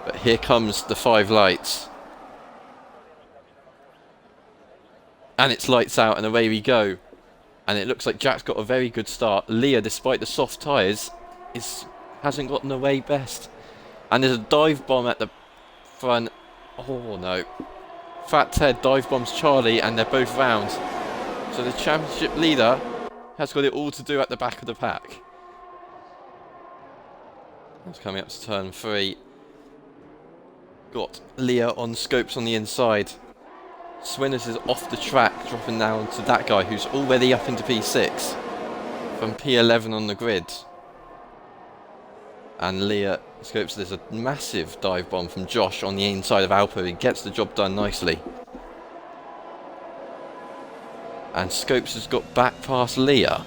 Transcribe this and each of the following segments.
But here comes the 5 lights. And it's lights out and away we go. And it looks like Jack's got a very good start. Leah, despite the soft tyres, hasn't gotten away best. And there's a dive bomb at the front. Oh no. Fat Ted dive bombs Charlie and they're both round. So the championship leader has got it all to do at the back of the pack. That's coming up to turn 3. Got Leah on scopes on the inside. Swinners is off the track, dropping down to that guy who's already up into P6 from P11 on the grid. And Leah scopes, there's a massive dive bomb from Josh on the inside of Alpo. He gets the job done nicely. And Scopes has got back past Leah.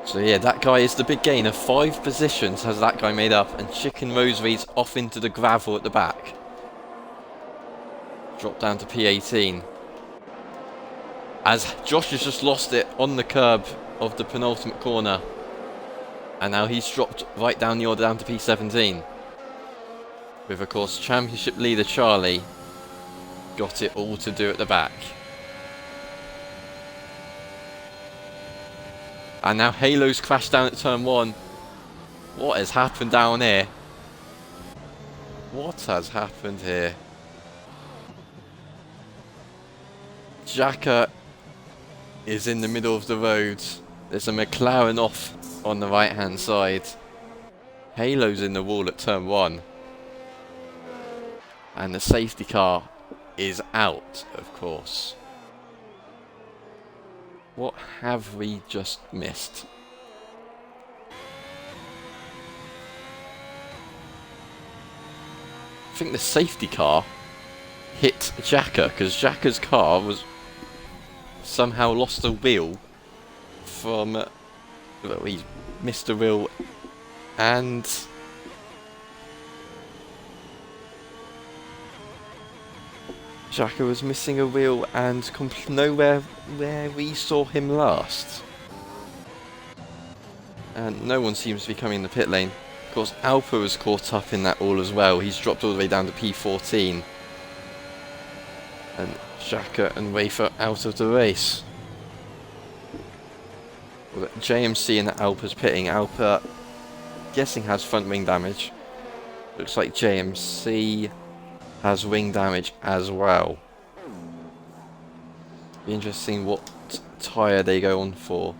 So yeah, that guy is the big gainer. 5 positions has that guy made up, and Chicken Rosary's off into the gravel at the back. Drop down to P18. As Josh has just lost it on the curb of the penultimate corner. And now he's dropped right down the order down to P17. With, of course, championship leader Charlie got it all to do at the back. And now Halo's crashed down at turn 1. What has happened down here? What has happened here? Jacka is in the middle of the road. There's a McLaren off on the right hand side. Halo's in the wall at turn 1. And the safety car is out, of course. What have we just missed? I think the safety car hit Jacka, because Jacka's car was somehow lost a wheel from... well, he missed a wheel and... Jacka was missing a wheel and nowhere where we saw him last. And no one seems to be coming in the pit lane. Of course, Alpa was caught up in that all as well. He's dropped all the way down to P14. And Jacka and Wafer out of the race. JMC and Alpa's pitting. Alpa, guessing, has front wing damage. Looks like JMC has wing damage as well. Be interesting what tyre they go on for.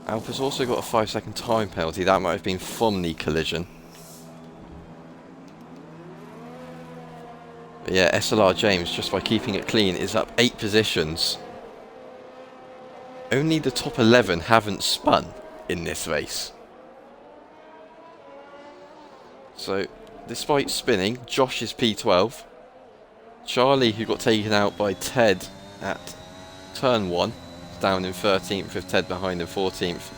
Alpa's also got a 5-second time penalty. That might have been from the collision. But yeah, SLR James, just by keeping it clean, is up 8 positions. Only the top 11 haven't spun in this race. So, despite spinning, Josh is P12. Charlie, who got taken out by Ted at turn 1, down in 13th with Ted behind in 14th.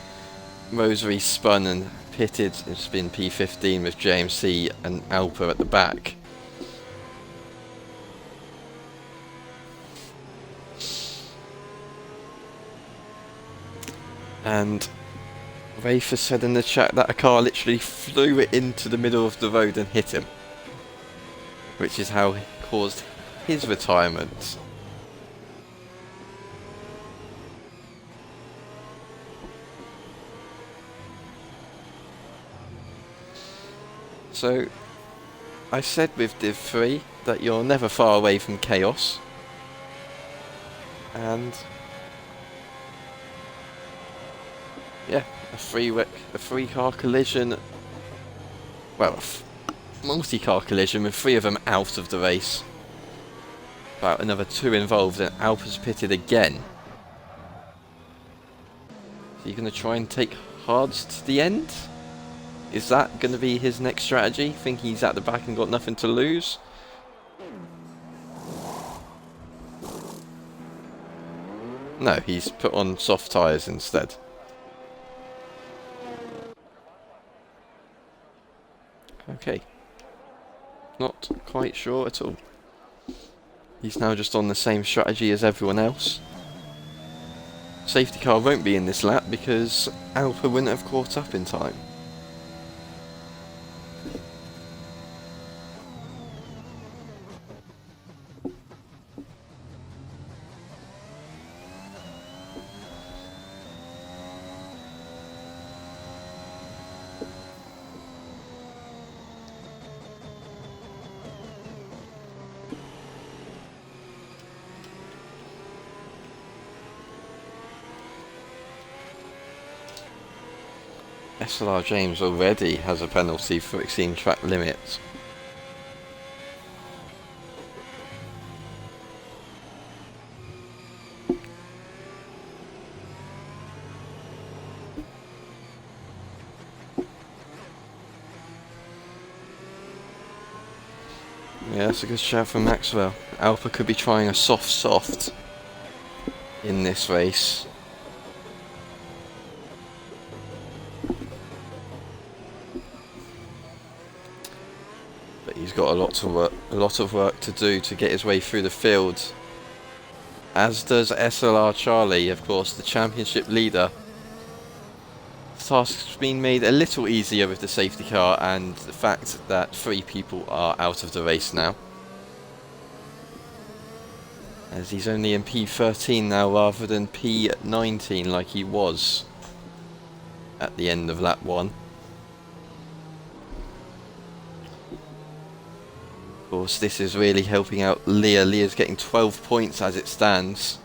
Rosary spun and pitted. It's been P15 with JMC and Alpa at the back. And Rafer said in the chat that a car literally flew it into the middle of the road and hit him, which is how he caused his retirement. So, I said with Div 3 that you're never far away from chaos, and yeah, a free car collision, well, a multi-car collision with 3 of them out of the race. About another 2 involved, and Alpa's pitted again. So you're going to try and take hards to the end? Is that going to be his next strategy? Think he's at the back and got nothing to lose? No, he's put on soft tyres instead. Okay. Not quite sure at all. He's now just on the same strategy as everyone else. Safety car won't be in this lap because Alpha wouldn't have caught up in time. SLR James already has a penalty for exceeding track limits. Yeah, that's a good shout from Maxwell. Alpha could be trying a soft in this race. But he's got a lot of work to do to get his way through the field. As does SLR Charlie, of course, the championship leader. The task's been made a little easier with the safety car and the fact that 3 people are out of the race now. As he's only in P13 now rather than P19 like he was at the end of lap 1. Of course, this is really helping out Leah. Leah's getting 12 points as it stands.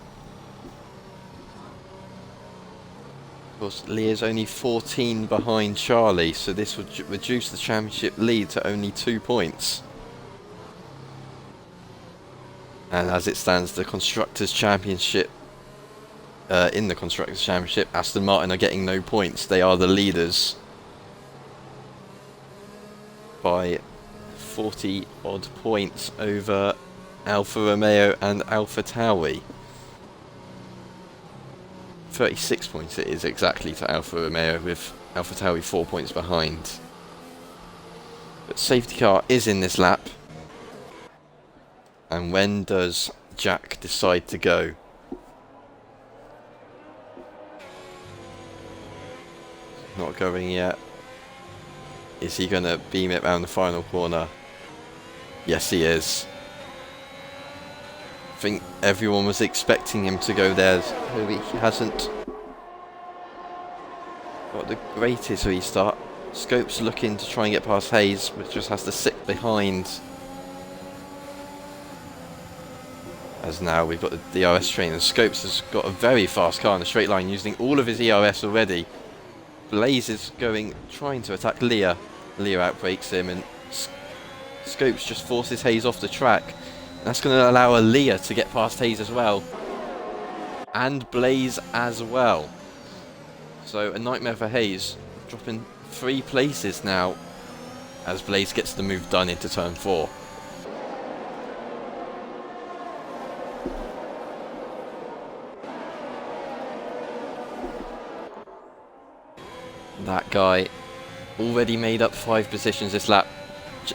Of course, Leah's only 14 behind Charlie, so this would reduce the championship lead to only 2 points. And as it stands, the Constructors' Championship, in the Constructors' Championship, Aston Martin are getting no points. They are the leaders by 40 odd points over Alfa Romeo and Alfa Tauri. 36 points it is exactly to Alfa Romeo, with Alfa Tauri 4 points behind. But safety car is in this lap. And when does Jack decide to go? Not going yet. Is he going to beam it round the final corner? Yes, he is. I think everyone was expecting him to go there. He hasn't got the greatest restart. Scope's looking to try and get past Hayes, but just has to sit behind. As now we've got the DRS train, and Scopes has got a very fast car in the straight line, using all of his ERS already. Blaze is trying to attack Leah. Leah outbrakes him, and Scopes just forces Hayes off the track. And that's going to allow Leah to get past Hayes as well. And Blaze as well. So a nightmare for Hayes, dropping 3 places now as Blaze gets the move done into turn 4. That guy already made up 5 positions this lap.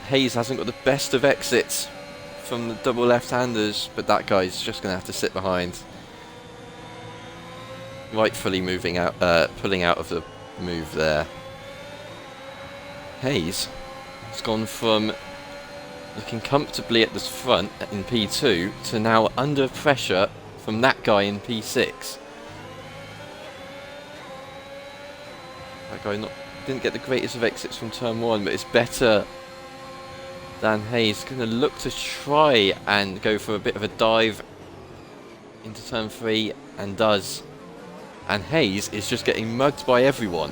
Hayes hasn't got the best of exits from the double left-handers, but that guy's just going to have to sit behind. Rightfully moving out, pulling out of the move there. Hayes has gone from looking comfortably at the front in P2 to now under pressure from that guy in P6. That guy didn't get the greatest of exits from turn 1, but it's better than Hayes. Going to look to try and go for a bit of a dive into turn 3, and does. And Hayes is just getting mugged by everyone.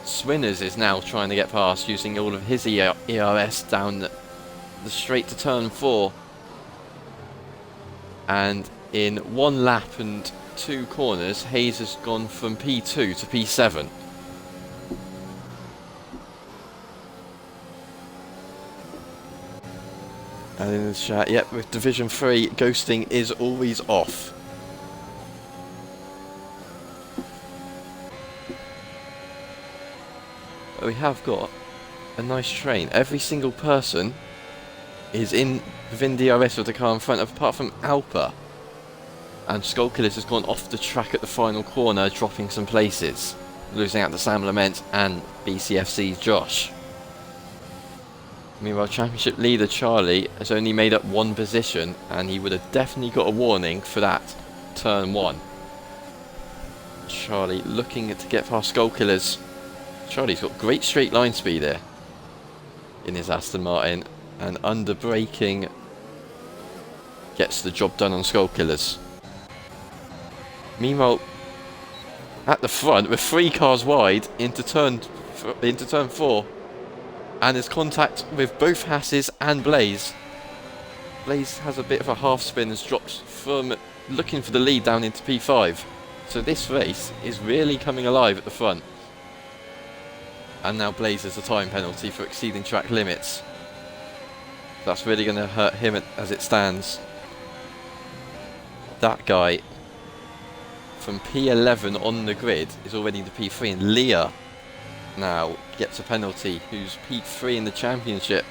Swinners is now trying to get past, using all of his ERS down the straight to turn 4. And in 1 lap and 2 corners, Hayes has gone from P2 to P7. And in the chat, yep, with Division 3, ghosting is always off. But we have got a nice train. Every single person is within DRS of the car in front of, apart from Alpa. And Skullkillers has gone off the track at the final corner, dropping some places, losing out to Sam Lament and BCFC's Josh. Meanwhile, championship leader Charlie has only made up one position, and he would have definitely got a warning for that turn 1. Charlie looking to get past Skullkillers. Charlie's got great straight line speed here in his Aston Martin, and under braking gets the job done on Skullkillers. Meanwhile, at the front, we're 3 cars wide into turn 4, and there's contact with both Hasses and Blaze. Blaze has a bit of a half spin, has dropped from looking for the lead down into P5. So this race is really coming alive at the front. And now Blaze has a time penalty for exceeding track limits. That's really going to hurt him as it stands. That guy from P11 on the grid is already to P3, and Leah now gets a penalty, who's P3 in the championship.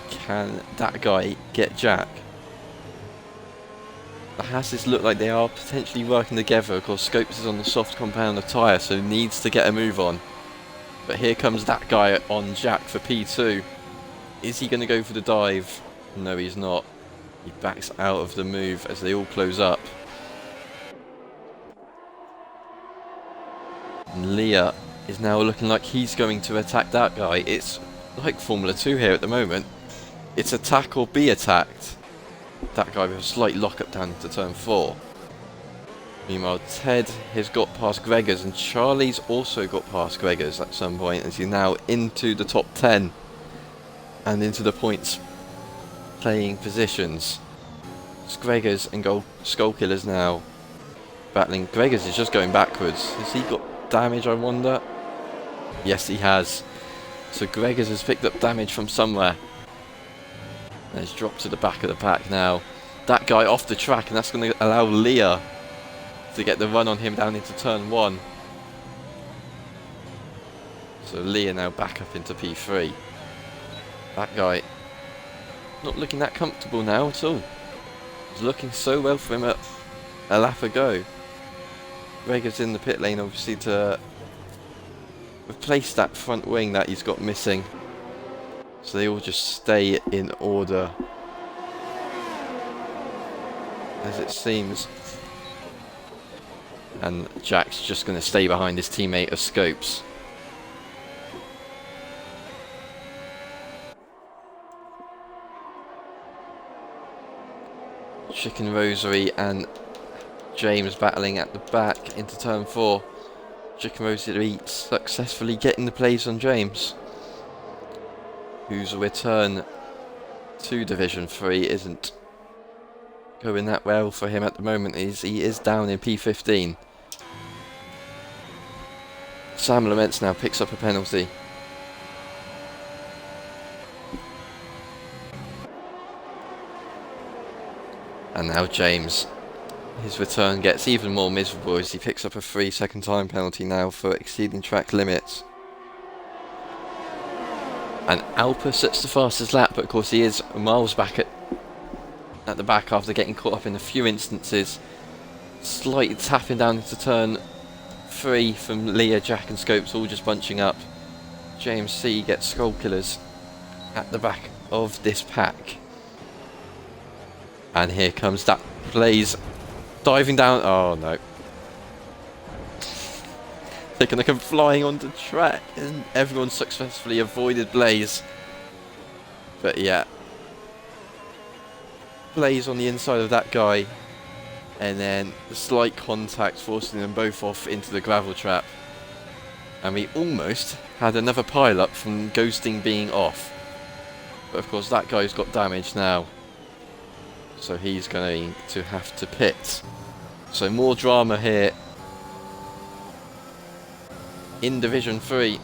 Can that guy get Jack? The Hasses look like they are potentially working together. Of course, Scopes is on the soft compound of tyre, so needs to get a move on. But here comes that guy on Jack for P2. Is he going to go for the dive? No, he's not. He backs out of the move as they all close up. And Leah is now looking like he's going to attack that guy. It's like Formula 2 here at the moment. It's attack or be attacked. That guy with a slight lockup down to turn 4. Meanwhile, Ted has got past Gregors, and Charlie's also got past Gregors at some point, as he's now into the top 10 and into the points playing positions. It's Gregors and Skullkillers now battling. Gregors is just going backwards. Has he got damage, I wonder? Yes, he has. So Gregors has picked up damage from somewhere. And he's dropped to the back of the pack now. That guy off the track, and that's going to allow Leah to get the run on him down into turn 1. So Leah now back up into P3. That guy not looking that comfortable now at all. It's looking so well for him at a lap ago. Gregor's in the pit lane obviously to replace that front wing that he's got missing. So they all just stay in order, as it seems. And Jack's just going to stay behind his teammate of Scopes. Chicken Rosary and James battling at the back into turn 4. Chicken Rosary successfully getting the plays on James, whose return to Division 3 isn't going that well for him at the moment. He is down in P15. Sam Laments now picks up a penalty. And now James, his return gets even more miserable as he picks up a 3-second time penalty now for exceeding track limits. And Alper sets the fastest lap, but of course he is miles back at the back after getting caught up in a few instances. Slightly tapping down into turn 3 from Leah, Jack and Scopes all just bunching up. James C gets Skullkillers at the back of this pack. And here comes that Blaze diving down. Oh no. They're going to come flying onto track, and everyone successfully avoided Blaze. But yeah, Blaze on the inside of that guy, and then the slight contact forcing them both off into the gravel trap. And we almost had another pile-up from Ghosting being off. But of course that guy's got damage now, so he's going to have to pit. So more drama here in Division 3.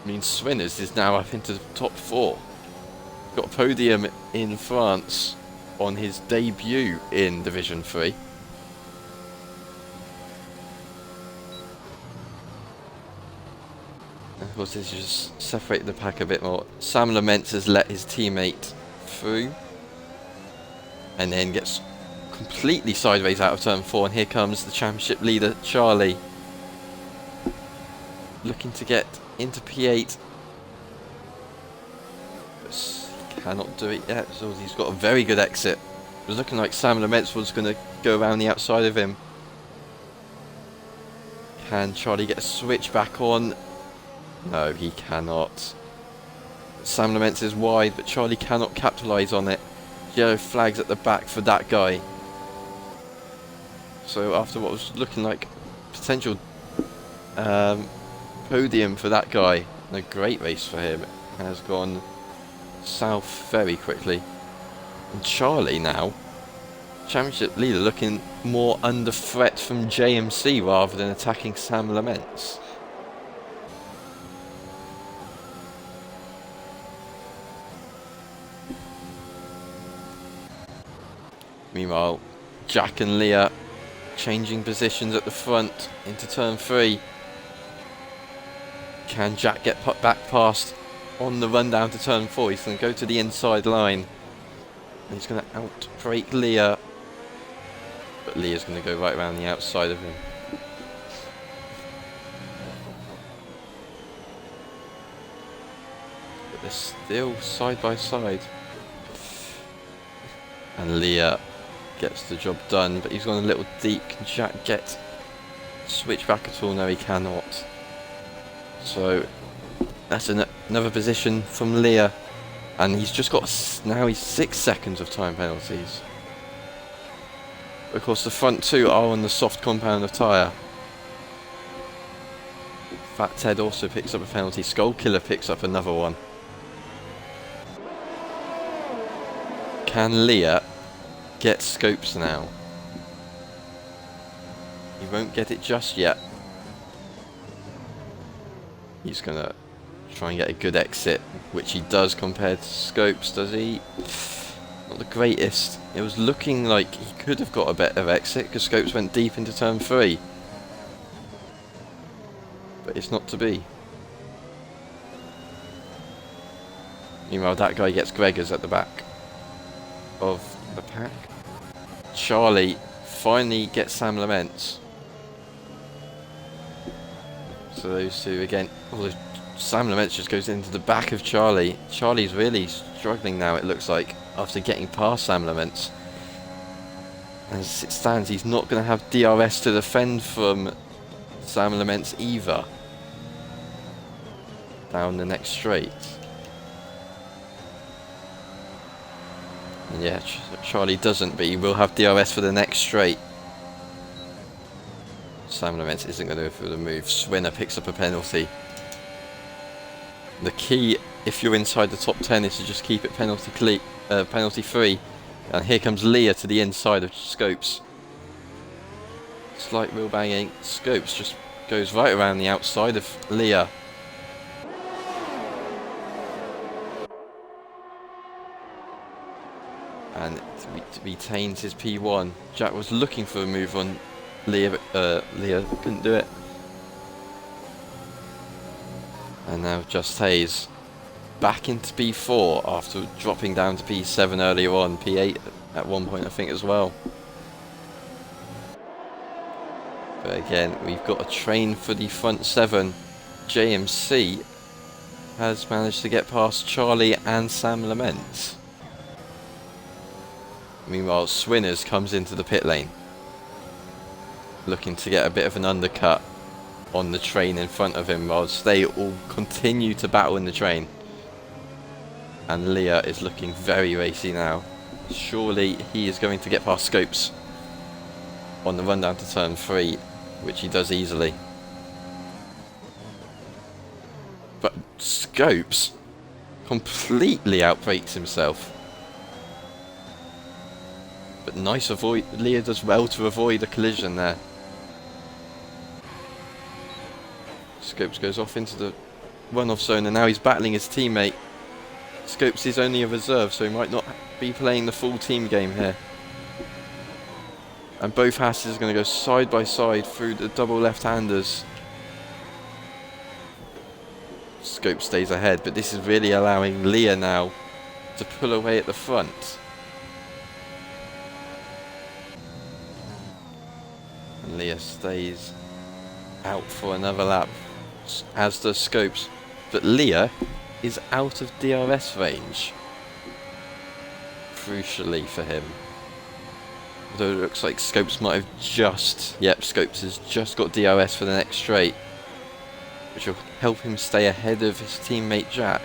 I mean, Swinners is now up into the top 4. Got a podium in France on his debut in Division 3. And of course, this has just separated the pack a bit more. Sam Laments has let his teammate through. and then gets completely sideways out of turn 4, and here comes the championship leader Charlie, looking to get into P8, but cannot do it yet. So he's got a very good exit. It was looking like Sam Laments was going to go around the outside of him. Can Charlie get a switch back on? No, he cannot. Sam Laments is wide, but Charlie cannot capitalise on it. Yellow flags at the back for that guy. So after what was looking like potential podium for that guy, and a great race for him, has gone south very quickly. And Charlie now, championship leader, looking more under threat from JMC rather than attacking Sam Laments. Meanwhile, Jack and Leah changing positions at the front into turn 3. Can Jack get put back past on the run down to turn 4? He's going to go to the inside line. And he's going to outbrake Leah. But Leah's going to go right around the outside of him. But they're still side by side. And Leah gets the job done, but he's gone a little deep. Can Jack get switch back at all? No, he cannot. So that's another position from Leah, and he's just got now he's 6 seconds of time penalties. Of course, the front two are on the soft compound of tyre. Fat Ted also picks up a penalty. Skull Killer picks up another one. Can Leah get scopes now? He won't get it just yet. He's gonna try and get a good exit, which he does compared to scopes, does he? Not the greatest. It was looking like he could have got a better exit because scopes went deep into turn 3. But it's not to be. Meanwhile, that guy gets Gregors at the back of the pack. Charlie finally gets Sam Laments. So those two again. Although Sam Laments just goes into the back of Charlie. Charlie's really struggling now, it looks like, after getting past Sam Laments. As it stands, he's not going to have DRS to defend from Sam Laments either. Down the next straight. And yeah, Charlie doesn't, but he will have DRS for the next straight. Sam Laments isn't going to go for the move. Swinner picks up a penalty. The key, if you're inside the top 10, is to just keep it penalty free. And here comes Leah to the inside of Scopes. Slight wheel banging. Scopes just goes right around the outside of Leah. And retains his P1. Jack was looking for a move on Leah, but Leah couldn't do it. And now Just Hayes back into P4 after dropping down to P7 earlier on, P8 at one point I think as well. But again, we've got a train for the front 7. JMC has managed to get past Charlie and Sam Laments. Meanwhile, Swinners comes into the pit lane, looking to get a bit of an undercut on the train in front of him, whilst they all continue to battle in the train. And Leah is looking very racy now. Surely he is going to get past Scopes on the run down to turn 3, which he does easily. But Scopes completely outbreaks himself. But nice avoid. Leah does well to avoid a collision there. Scopes goes off into the runoff zone, and now he's battling his teammate. Scopes is only a reserve, so he might not be playing the full team game here. And both Hasses are going to go side by side through the double left-handers. Scopes stays ahead, but this is really allowing Leah now to pull away at the front. Leah stays out for another lap, as does Scopes, but Leah is out of DRS range, crucially for him. Although it looks like Scopes might have just... Yep, Scopes has just got DRS for the next straight, which will help him stay ahead of his teammate Jack.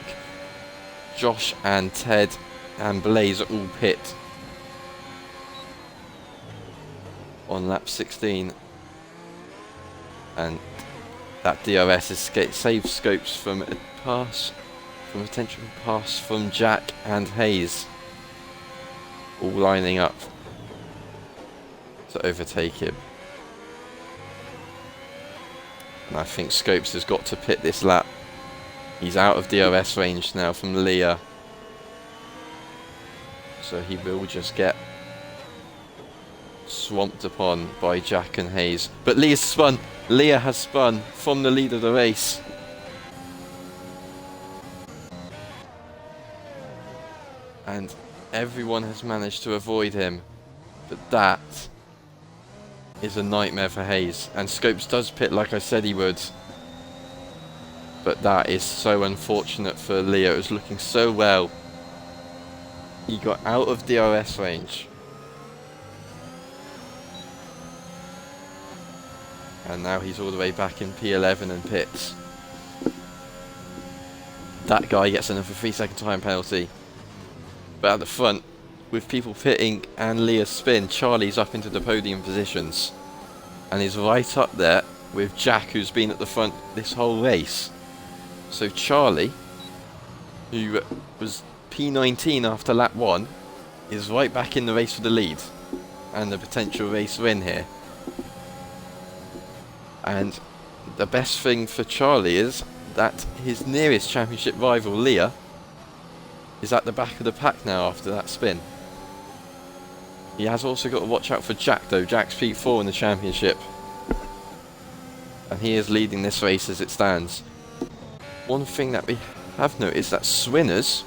Josh and Ted and Blaze are all pit on lap 16. And that DRS has saved Scopes from a pass, from a potential pass from Jack and Hayes, all lining up to overtake him. And I think Scopes has got to pit this lap. He's out of DRS range now from Leah, so he will just get swamped upon by Jack and Hayes. But Leah's spun. Leah has spun from the lead of the race. And everyone has managed to avoid him. But that is a nightmare for Hayes. And Scopes does pit like I said he would. But that is so unfortunate for Leah. It was looking so well. He got out of DRS range. And now he's all the way back in P11 and pits. That guy gets another 3-second time penalty. But at the front, with people pitting and Leah's spin, Charlie's up into the podium positions. And is right up there with Jack, who's been at the front this whole race. So Charlie, who was P19 after lap 1, is right back in the race for the lead. And the potential race win here. And the best thing for Charlie is that his nearest championship rival, Leah, is at the back of the pack now after that spin. He has also got to watch out for Jack though. Jack's P4 in the championship. And he is leading this race as it stands. One thing that we have noticed is that Swinners,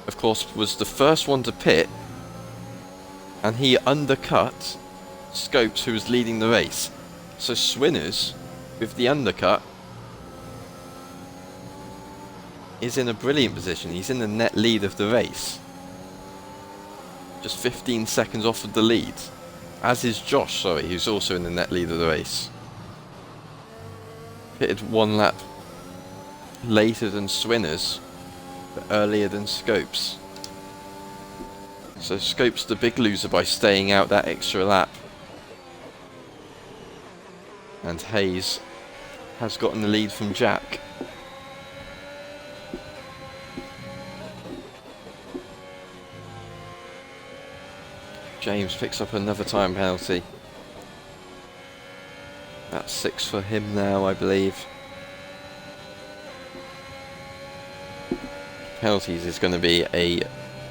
of course, was the first one to pit. And he undercut Scopes, who was leading the race. So Swinners, with the undercut, is in a brilliant position. He's in the net lead of the race. Just 15 seconds off of the lead. As is Josh, sorry, who's also in the net lead of the race. Pitted one lap later than Swinners, but earlier than Scopes. So Scopes the big loser by staying out that extra lap. And Hayes has gotten the lead from Jack. James picks up another time penalty. That's 6 for him now, I believe. Penalties is going to be a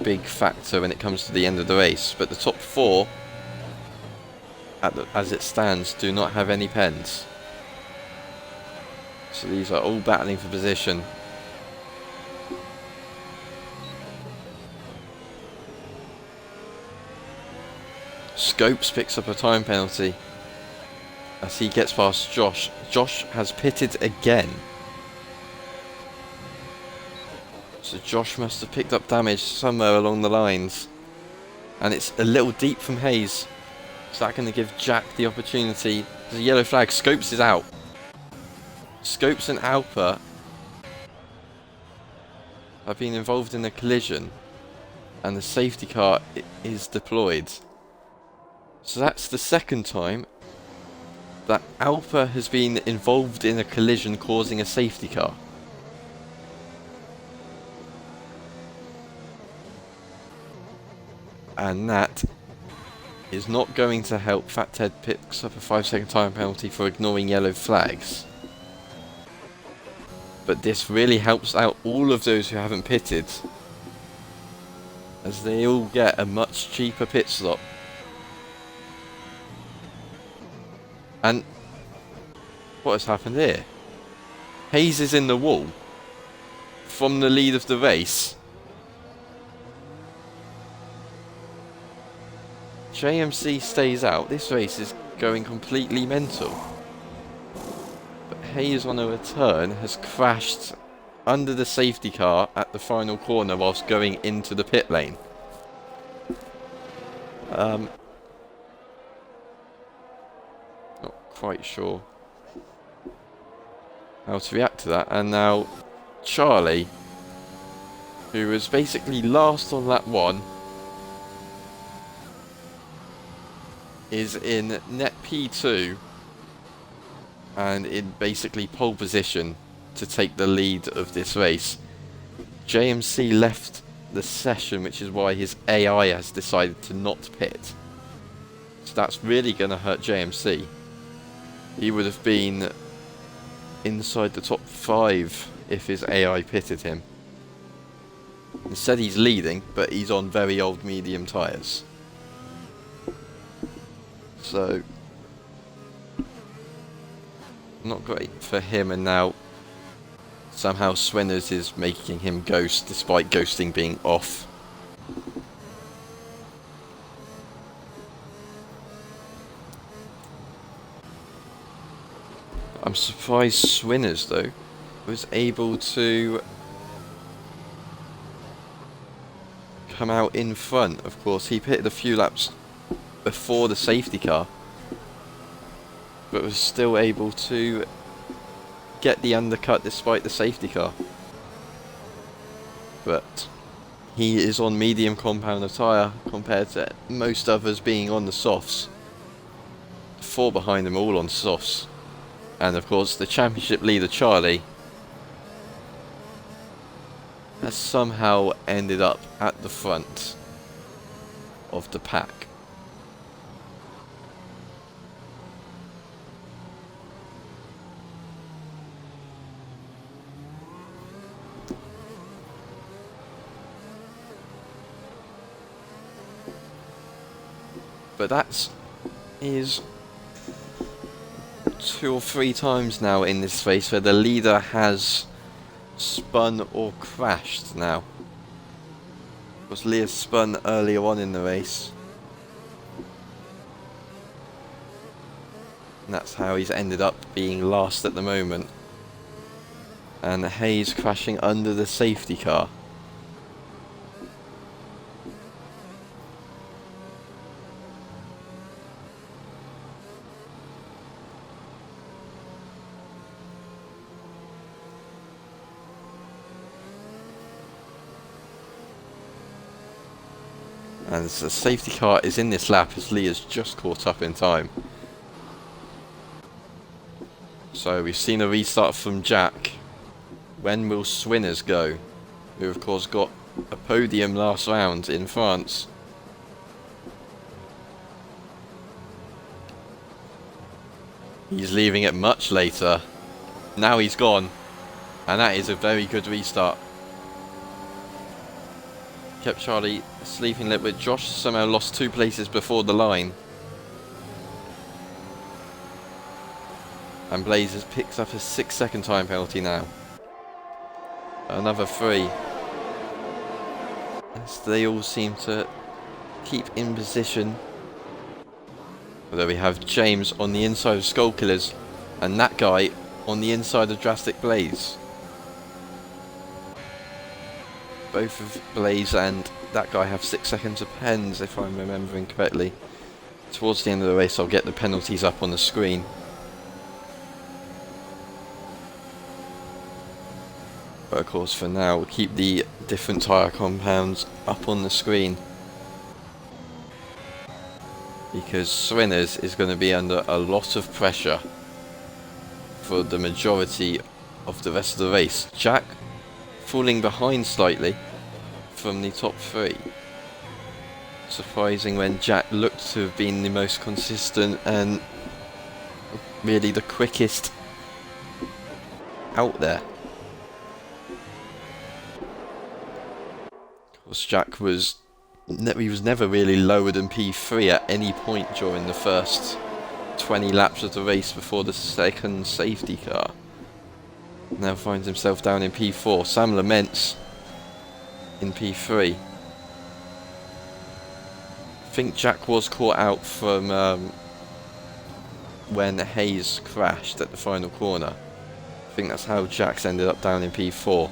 big factor when it comes to the end of the race, but the top 4 as it stands do not have any pens, so these are all battling for position. Scopes picks up a time penalty as he gets past Josh. Josh has pitted again, so Josh must have picked up damage somewhere along the lines, and it's a little deep from Hayes. Is that going to give Jack the opportunity? There's a yellow flag. Scopes is out. Scopes and Alper have been involved in a collision, and the safety car is deployed. So that's the second time that Alper has been involved in a collision causing a safety car. And that is not going to help. Fat Ted picks up a 5-second time penalty for ignoring yellow flags. But this really helps out all of those who haven't pitted, as they all get a much cheaper pit stop. And what has happened here? Hayes is in the wall from the lead of the race. JMC stays out. This race is going completely mental. But Hayes on a return has crashed under the safety car at the final corner whilst going into the pit lane. Not quite sure how to react to that. And now Charlie, who was basically last on lap 1, is in net P2 and in basically pole position to take the lead of this race. JMC left the session, which is why his AI has decided to not pit. So that's really going to hurt JMC. He would have been inside the top 5 if his AI pitted him. Instead he's leading, but he's on very old medium tyres. So, not great for him, and now somehow Swinners is making him ghost despite ghosting being off. I'm surprised Swinners though was able to come out in front. Of course he pitted a few laps before the safety car, but was still able to get the undercut despite the safety car. But he is on medium compound of tyre compared to most others being on the softs. 4 behind them all on softs. And of course the championship leader Charlie has somehow ended up at the front of the pack. But that is 2 or 3 times now in this race where the leader has spun or crashed now. Of course, Leah spun earlier on in the race. And that's how he's ended up being last at the moment. And Hayes crashing under the safety car. And the safety car is in this lap as Leah's just caught up in time. So we've seen a restart from Jack. When will Swinners go? Who of course got a podium last round in France. He's leaving it much later. Now he's gone. And that is a very good restart. Kept Charlie sleeping a little bit. Josh somehow lost 2 places before the line. And Blazers picks up a 6-second time penalty now. Another 3. As they all seem to keep in position. Although we have James on the inside of Skull Killers and that guy on the inside of Drastic Blaze. Both of Blaze and that guy have 6 seconds of pens, if I'm remembering correctly. Towards the end of the race I'll get the penalties up on the screen. But of course for now we'll keep the different tyre compounds up on the screen. Because Swinners is going to be under a lot of pressure for the majority of the rest of the race. Jack falling behind slightly from the top 3. Surprising when Jack looked to have been the most consistent and really the quickest out there. Of course Jack was never really lower than P3 at any point during the first 20 laps of the race before the second safety car. Now finds himself down in P4. Sam laments in P3. I think Jack was caught out from when Hayes crashed at the final corner. I think that's how Jax ended up down in P4.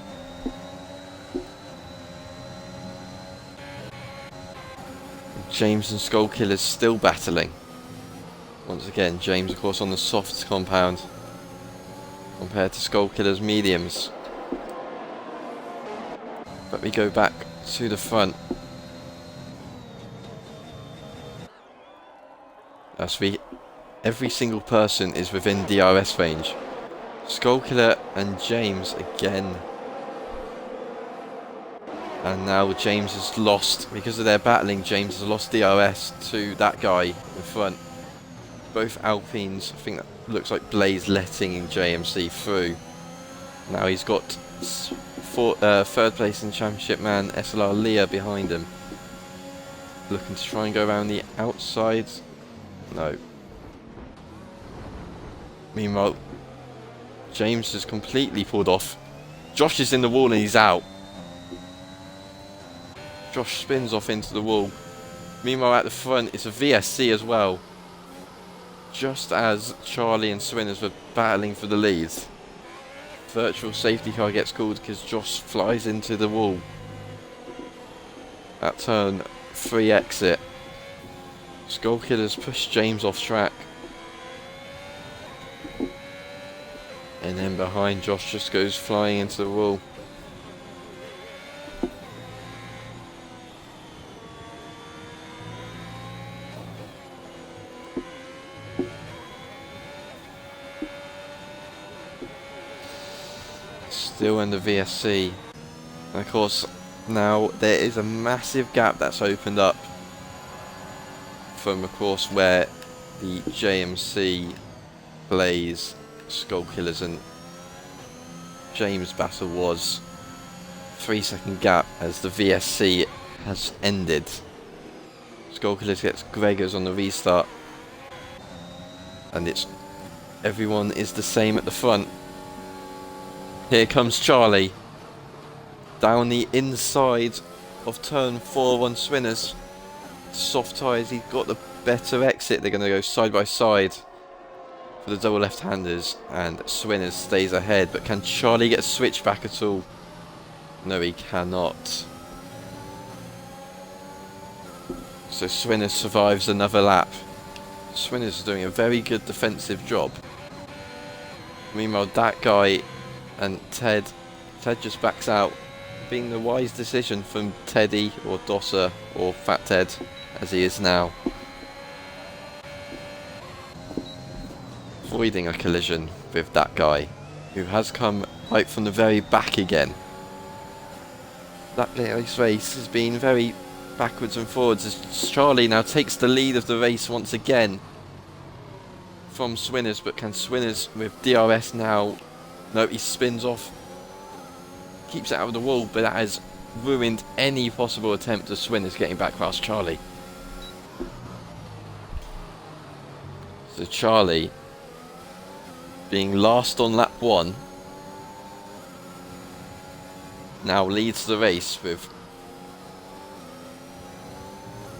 James and Skullkiller's still battling. Once again, James of course on the soft compound compared to Skullkiller's mediums. But we go back to the front. As every single person is within DRS range. Skullkiller and James again. And now James has lost, because of their battling, James has lost DRS to that guy in front. Both Alpines, I think that looks like Blaze letting JMC through. Now he's got third place in championship man SLR Leah behind him. Looking to try and go around the outside. No. Meanwhile, James has completely pulled off. Josh is in the wall and he's out. Josh spins off into the wall. Meanwhile at the front it's a VSC as well. Just as Charlie and Swinners were battling for the lead. Virtual safety car gets called because Josh flies into the wall. At turn 3 exit. Skullkillers push James off track. And then behind Josh just goes flying into the wall. Still in the VSC. And of course now there is a massive gap that's opened up from of course where the JMC, Blaze, Skullkillers and James battle was. 3-second gap as the VSC has ended. Skullkillers gets Gregors on the restart. And everyone is the same at the front. Here comes Charlie. Down the inside of turn 4 on Swinners. Soft tyres, he's got the better exit. They're going to go side by side for the double left-handers, and Swinners stays ahead. But can Charlie get a switch back at all? No, he cannot. So Swinners survives another lap. Swinners is doing a very good defensive job. Meanwhile, that guy and Ted just backs out, being the wise decision from Teddy or Dosser or Fat Ted as he is now. Avoiding a collision with that guy who has come right from the very back again. That race has been very backwards and forwards as Charlie now takes the lead of the race once again from Swinners, but can Swinners with DRS now? No, he spins off, keeps it out of the wall, but that has ruined any possible attempt of Swinners getting back past Charlie. So Charlie, being last on lap 1, now leads the race with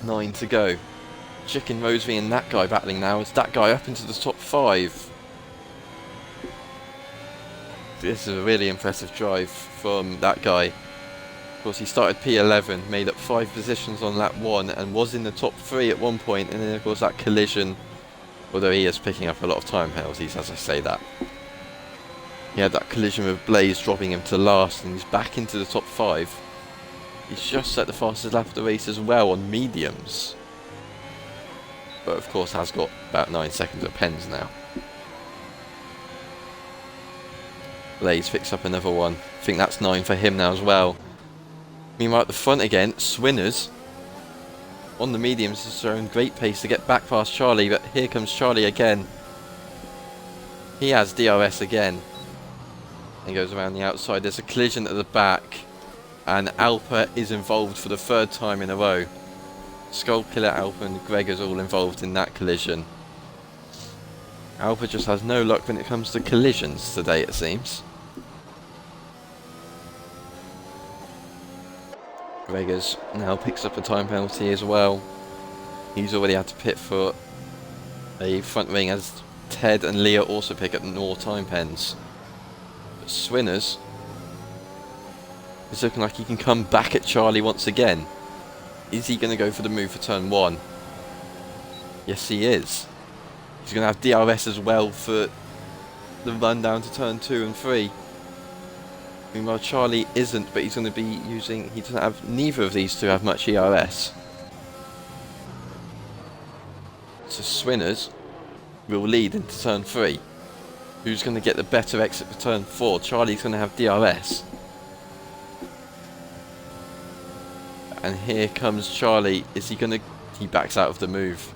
9 to go. Chicken Roseby and that guy battling now as that guy up into the top 5. This is a really impressive drive from that guy. Of course, he started P11, made up 5 positions on lap 1 and was in the top 3 at one point, and then of course that collision, although he is picking up a lot of time penalties as I say that. He had that collision with Blaze dropping him to last, and he's back into the top 5. He's just set the fastest lap of the race as well on mediums. But of course has got about 9 seconds of pens now. Blaze picks up another one. I think that's 9 for him now as well. Meanwhile at the front again, Swinners on the mediums has shown great pace to get back past Charlie, but here comes Charlie again. He has DRS again and goes around the outside. There's a collision at the back and Alpa is involved for the 3rd time in a row. Skullkiller, Alpa and Gregor's all involved in that collision. Alpa just has no luck when it comes to collisions today, it seems. Gregor's now picks up a time penalty as well. He's already had to pit for a front wing as Ted and Leah also pick up more time pens. But Swinners is looking like he can come back at Charlie once again. Is he going to go for the move for turn 1? Yes, he is. He's going to have DRS as well for the run down to turn 2 and 3. Meanwhile, Charlie isn't, but he's going to be using... He doesn't have... Neither of these two have much ERS. So Swinners will lead into turn 3. Who's going to get the better exit for turn 4? Charlie's going to have DRS. And here comes Charlie. Is he going to... He backs out of the move.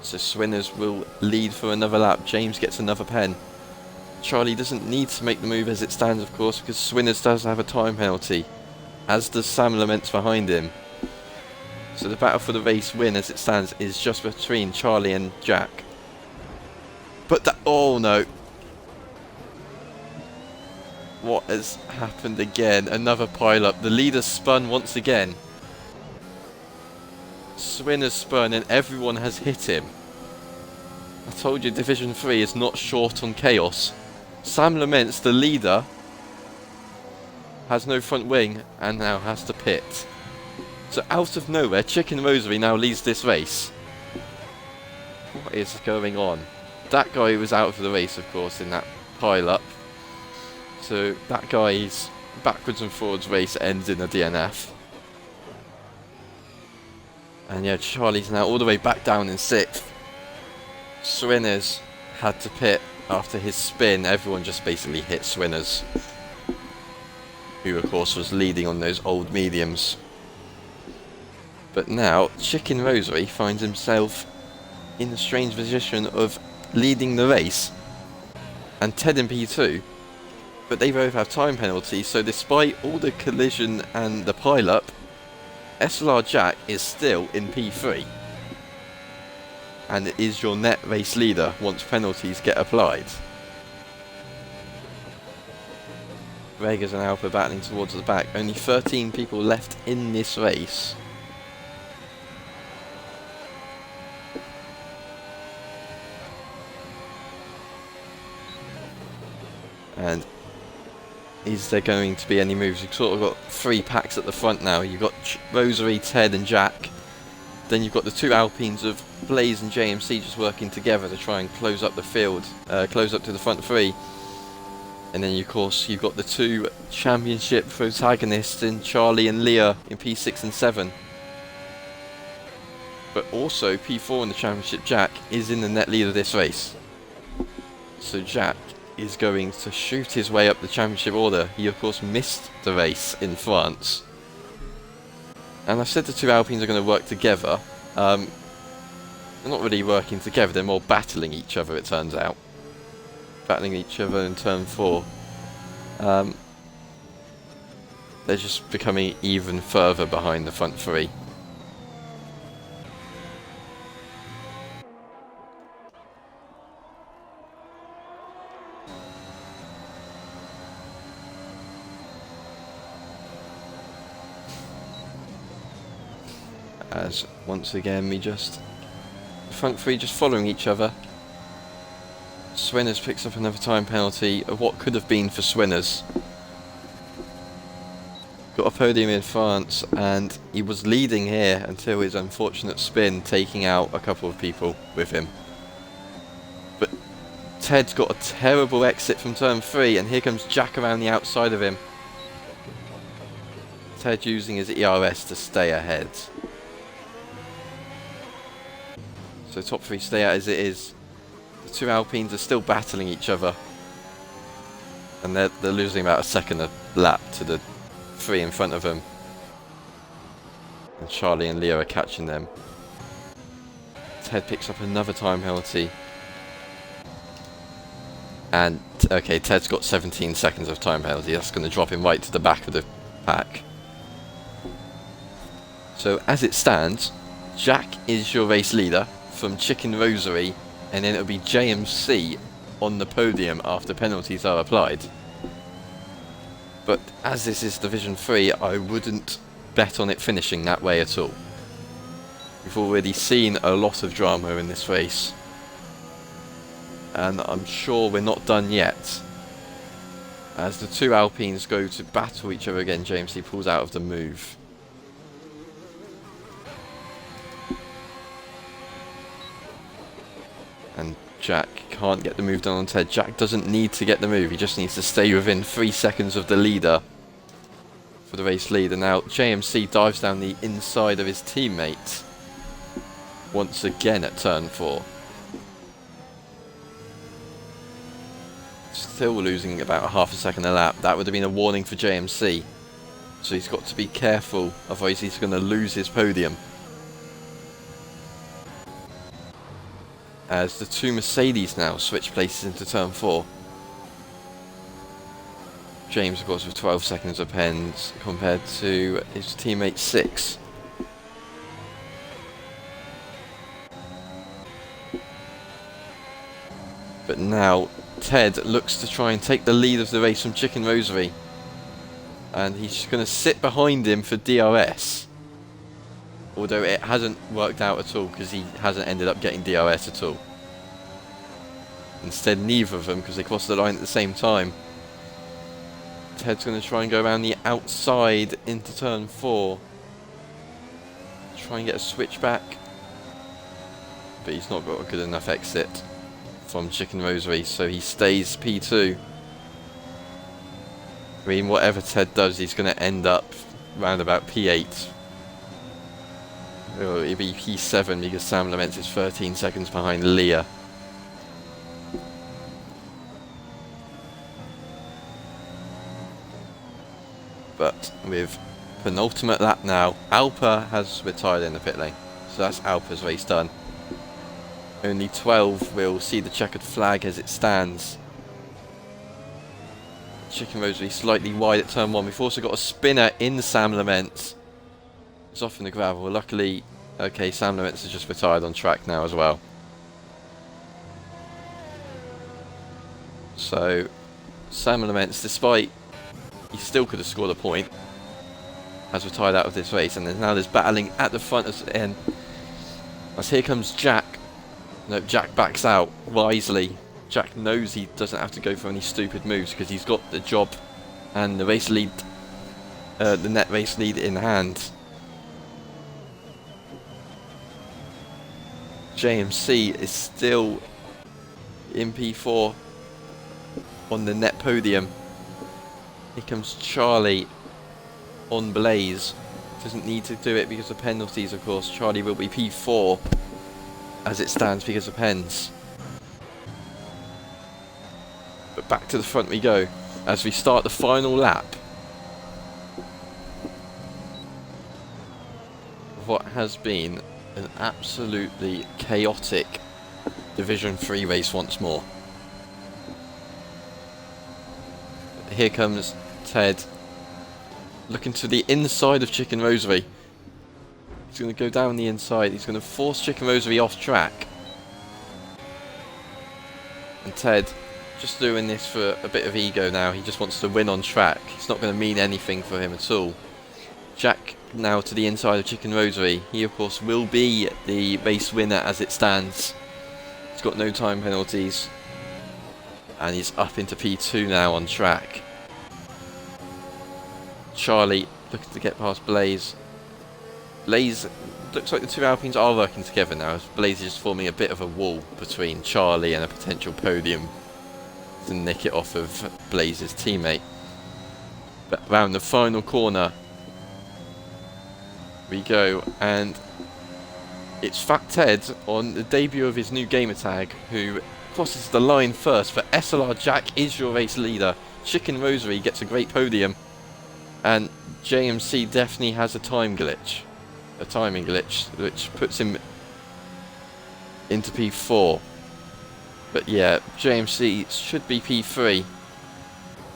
So Swinners will lead for another lap. James gets another pen. Charlie doesn't need to make the move as it stands, of course, because Swinners does have a time penalty, as does Sam Laments behind him. So the battle for the race win as it stands is just between Charlie and Jack. But that... Oh no. What has happened again? Another pile-up. The leader spun once again. Swinners spun and everyone has hit him. I told you Division 3 is not short on chaos. Sam Laments, the leader, has no front wing and now has to pit. So out of nowhere, Chicken Rosary now leads this race. What is going on? That guy was out of the race, of course, in that pile-up. So that guy's backwards and forwards race ends in a DNF. And yeah, Charlie's now all the way back down in 6th. Swinners had to pit after his spin. Everyone just basically hit Swinners, who of course was leading on those old mediums. But now Chicken Rosary finds himself in a strange position of leading the race, and Ted in P2, but they both have time penalties, so despite all the collision and the pile-up, SLR Jack is still in P3 and is your net race leader once penalties get applied. Vegas and Alpha battling towards the back. Only 13 people left in this race. And is there going to be any moves? You've sort of got 3 packs at the front now. You've got Rosary, Ted and Jack. Then you've got the 2 Alpines of Blaze and JMC just working together to try and close up the field, close up to the front 3. And then of course you've got the 2 championship protagonists in Charlie and Leah in P6 and 7. But also P4 in the championship, Jack is in the net lead of this race. So Jack is going to shoot his way up the championship order. He of course missed the race in France. And I've said the 2 Alpines are going to work together. They're not really working together, they're more battling each other, it turns out. Battling each other in turn 4. They're just becoming even further behind the front 3. As once again we just... front 3 just following each other. Swinners picks up another time penalty of what could have been for Swinners. Got a podium in France and he was leading here until his unfortunate spin, taking out a couple of people with him. But Ted's got a terrible exit from turn 3 and here comes Jack around the outside of him. Ted using his ERS to stay ahead. So top 3 stay out as it is. The 2 Alpines are still battling each other. And they're losing about a second a lap to the 3 in front of them. And Charlie and Leo are catching them. Ted picks up another time penalty. And, okay, Ted's got 17 seconds of time penalty. That's going to drop him right to the back of the pack. So, as it stands, Jack is your race leader from Chicken Rosary, and then it'll be JMC on the podium after penalties are applied. But as this is Division 3, I wouldn't bet on it finishing that way at all. We've already seen a lot of drama in this race. and I'm sure we're not done yet. As the two Alpines go to battle each other again, JMC pulls out of the move. And Jack can't get the move done on Ted. Jack doesn't need to get the move, he just needs to stay within 3 seconds of the leader for the race lead. And now JMC dives down the inside of his teammate once again at turn 4. Still losing about a half a second a lap. That would have been a warning for JMC. So he's got to be careful, otherwise he's going to lose his podium. As the two Mercedes now switch places into turn 4. James, of course, with 12 seconds of pens compared to his teammate 6. But now Ted looks to try and take the lead of the race from Chicken Rosary. And he's just going to sit behind him for DRS. Although it hasn't worked out at all because he hasn't ended up getting DRS at all. Instead, neither of them, because they crossed the line at the same time. Ted's going to try and go around the outside into turn 4. Try and get a switch back. But he's not got a good enough exit from Chicken Rosary, so he stays P2. I mean, whatever Ted does, he's going to end up round about P8. It'll be P7 because Sam Laments is 13 seconds behind Leah. But with penultimate lap now, Alpa has retired in the pit lane. So that's Alpa's race done. Only 12 will see the checkered flag as it stands. Chicken Rosary slightly wide at turn 1. We've also got a spinner in Sam Laments. It's off in the gravel. Luckily, okay, Sam Laments has just retired on track now as well. So, Sam Laments, despite he still could have scored a point, has retired out of this race. And now there's battling at the front of the end. As here comes Jack. No, Jack backs out wisely. Jack knows he doesn't have to go for any stupid moves because he's got the job and the race lead, the net race lead in hand. JMC is still in P4 on the net podium. Here comes Charlie on Blaze. Doesn't need to do it because of penalties, of course. Charlie will be P4 as it stands because of pens. But back to the front we go as we start the final lap of what has been an absolutely chaotic Division 3 race once more. Here comes Ted looking to the inside of Chicken Rosary. He's going to go down the inside. He's going to force Chicken Rosary off track. And Ted just doing this for a bit of ego now. He just wants to win on track. It's not going to mean anything for him at all. Jack now to the inside of Chicken Rosary. He of course will be the race winner as it stands. He's got no time penalties. And he's up into P2 now on track. Charlie looking to get past Blaze. Blaze, looks like the two Alpines are working together now. Blaze is just forming a bit of a wall between Charlie and a potential podium to nick it off of Blaze's teammate. But round the final corner we go, and it's Fat Ted on the debut of his new gamer tag who crosses the line first. For SLR, Jack is your race leader. Chicken Rosary gets a great podium, and JMC definitely has a timing glitch which puts him into P4. But yeah, JMC should be P3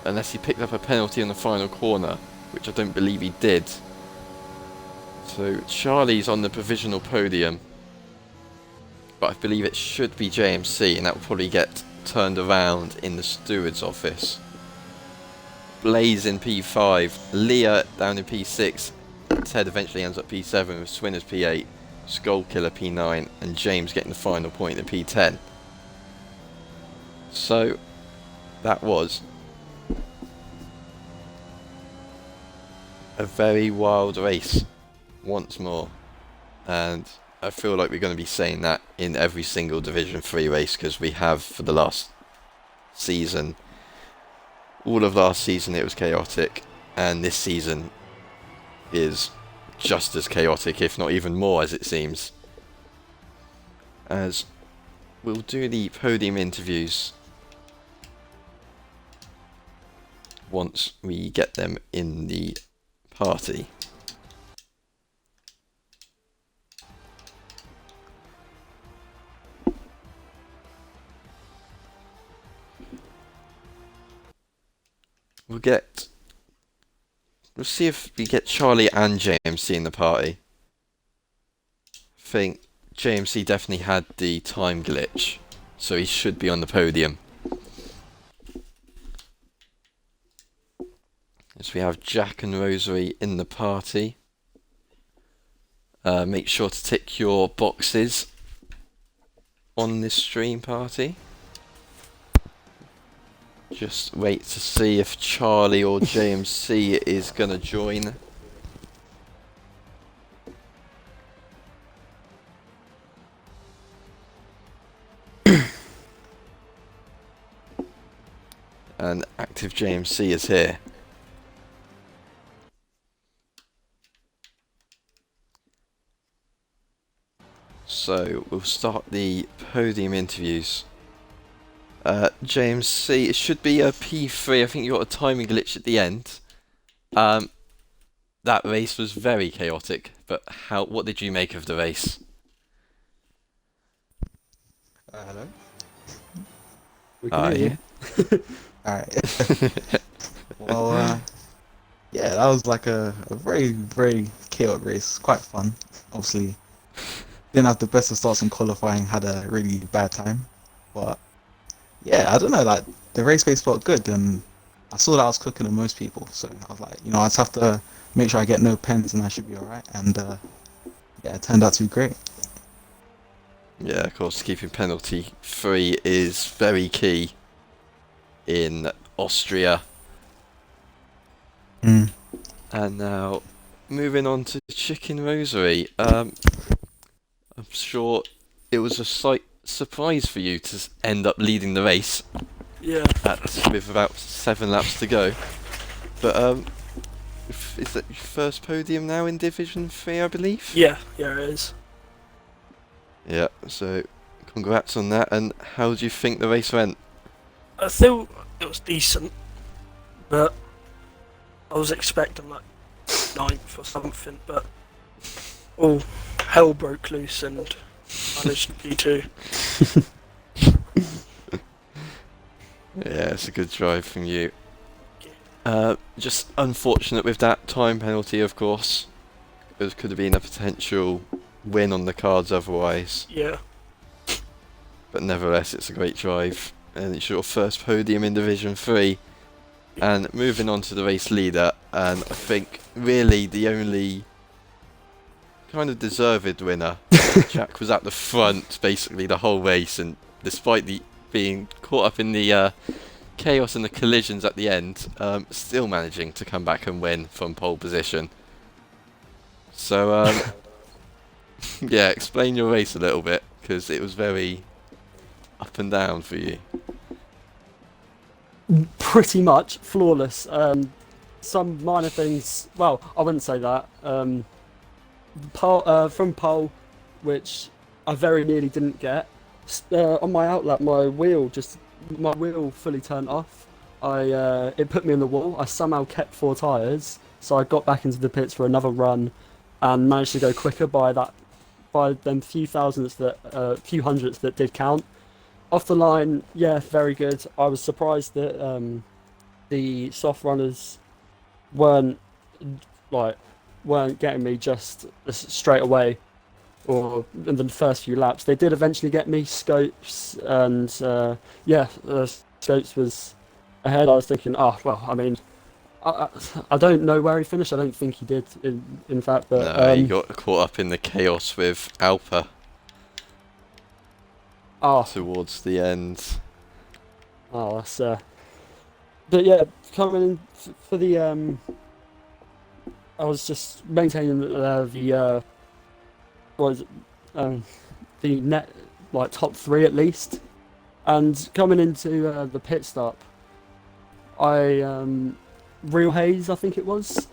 unless he picked up a penalty on the final corner, which I don't believe he did. So Charlie's on the provisional podium, but I believe it should be JMC, and that will probably get turned around in the steward's office. Blaze in P5, Leah down in P6, Ted eventually ends up P7 with Swinners P8, Skullkiller P9, and James getting the final point in P10. So that was a very wild race once more, and I feel like we're going to be saying that in every single Division 3 race, because we have for the last season. All of last season it was chaotic, and this season is just as chaotic, if not even more, as it seems. As we'll do the podium interviews once we get them in the party. We'll see if we get Charlie and JMC in the party. I think JMC definitely had the time glitch, so he should be on the podium. As we have Jack and Rosary in the party. Make sure to tick your boxes on this stream party. Just wait to see if Charlie or JMC is gonna join. And active JMC is here. So we'll start the podium interviews. JMC, it should be a P3. I think you got a timing glitch at the end. That race was very chaotic, but what did you make of the race? Hello. We can hear you. Alright. Well, yeah, that was like a very, very chaotic race. Quite fun. Obviously, didn't have the best of starts in qualifying, had a really bad time. But, yeah, I don't know, like, the race pace felt good, and I saw that I was quicker than most people. So I was like, I just have to make sure I get no pens and I should be alright. And, yeah, it turned out to be great. Yeah, of course, keeping penalty free is very key in Austria. Mm. And now, moving on to Chicken Rosary. I'm sure it was a slight surprise for you to end up leading the race. Yeah. With about 7 laps to go. But is that your first podium now in Division 3, I believe? Yeah, it is. Yeah, so congrats on that. And how do you think the race went? I thought it was decent, but I was expecting like 9th or something, but all hell broke loose and managed P2. Yeah, it's a good drive from you. Just unfortunate with that time penalty, of course. It could have been a potential win on the cards otherwise. Yeah. But nevertheless, it's a great drive. And it's your first podium in Division 3. And moving on to the race leader, and I think really the only kind of deserved winner. Jack was at the front basically the whole race, and despite being caught up in the chaos and the collisions at the end, still managing to come back and win from pole position. So, yeah, explain your race a little bit, because it was very up and down for you. Pretty much flawless. Some minor things. Well, I wouldn't say that. From pole, which I very nearly didn't get. On my outlap, my wheel fully turned off. It put me in the wall. I somehow kept 4 tyres, so I got back into the pits for another run, and managed to go quicker by them few hundredths that did count. Off the line, yeah, very good. I was surprised that the soft runners weren't getting me just straight away, or in the first few laps. They did eventually get me. Scopes and Scopes was ahead. I was thinking, I don't know where he finished. I don't think he did, in fact. But No, he got caught up in the chaos with Alpa towards the end. Oh, that's but yeah, coming in for the I was just maintaining the what is it, the net like top three at least, and coming into the pit stop, I Real Hayes, I think it was.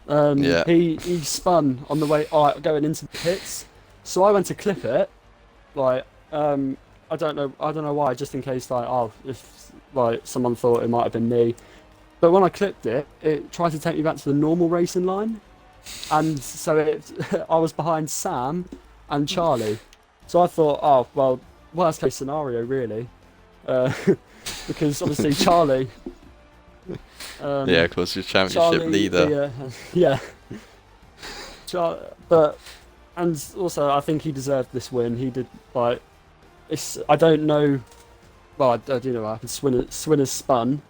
Yeah. He spun on the way going into the pits, so I went to clip it, like I don't know why, just in case like if like someone thought it might have been me, but when I clipped it, it tried to take me back to the normal racing line, and so I was behind Sam and Charlie, so I thought, oh well, worst case scenario really, uh, because obviously Charlie. Yeah, of course, your championship Charlie, leader. Yeah. But and also I think he deserved this win. He did like I don't know. Well, I do know I can Swinner's spun,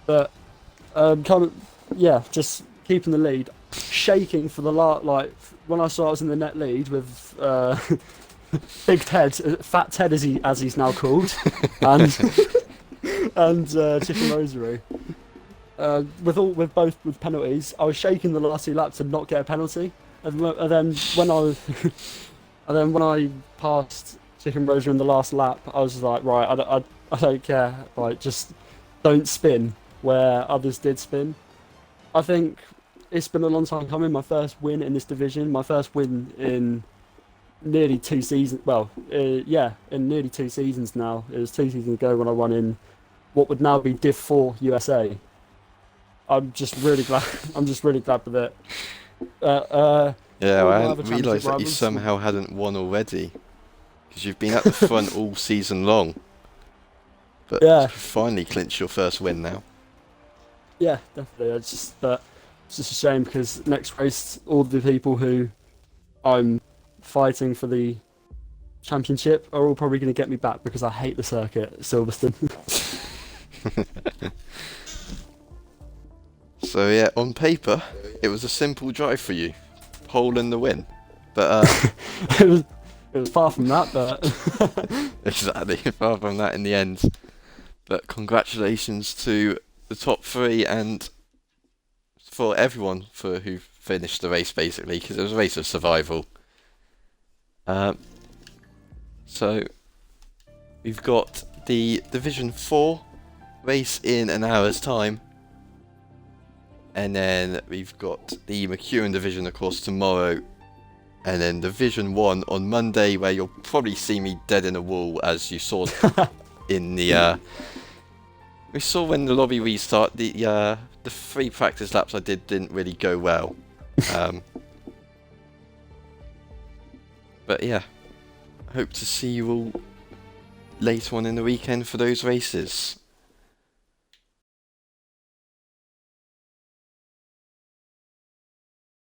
but just keeping the lead, shaking for the like when I saw I was in the net lead with Big Ted, Fat Ted as he's now called, and Chicken Rosary. With penalties, I was shaking the last two laps to not get a penalty, and then when I passed Chicken Rosa in the last lap, I was just like, right, I don't care, like just don't spin where others did spin. I think it's been a long time coming. My first win in this division, my first win in nearly 2 seasons. Well, in nearly 2 seasons now. It was 2 seasons ago when I won in what would now be Div 4 USA. I'm just really glad. I'm just really glad with it. Yeah, all well, my I other hadn't realised that you championship somehow hadn't won already. Because you've been at the front all season long. But Yeah. you finally clinched your first win now. Yeah, definitely. It's just a shame because next race, all the people who I'm fighting for the championship are all probably going to get me back because I hate the circuit at Silverstone. So yeah, on paper, it was a simple drive for you. Pole and the win. But it was far from that, but exactly, far from that in the end. But congratulations to the top 3 and for everyone who finished the race basically, because it was a race of survival. So we've got the Division 4 race in an hour's time. And then we've got the McEwen division, of course, tomorrow. And then Division 1 on Monday, where you'll probably see me dead in a wall, as you saw in the... we saw when the lobby restart, the 3 practice laps I didn't really go well. But yeah, I hope to see you all later on in the weekend for those races.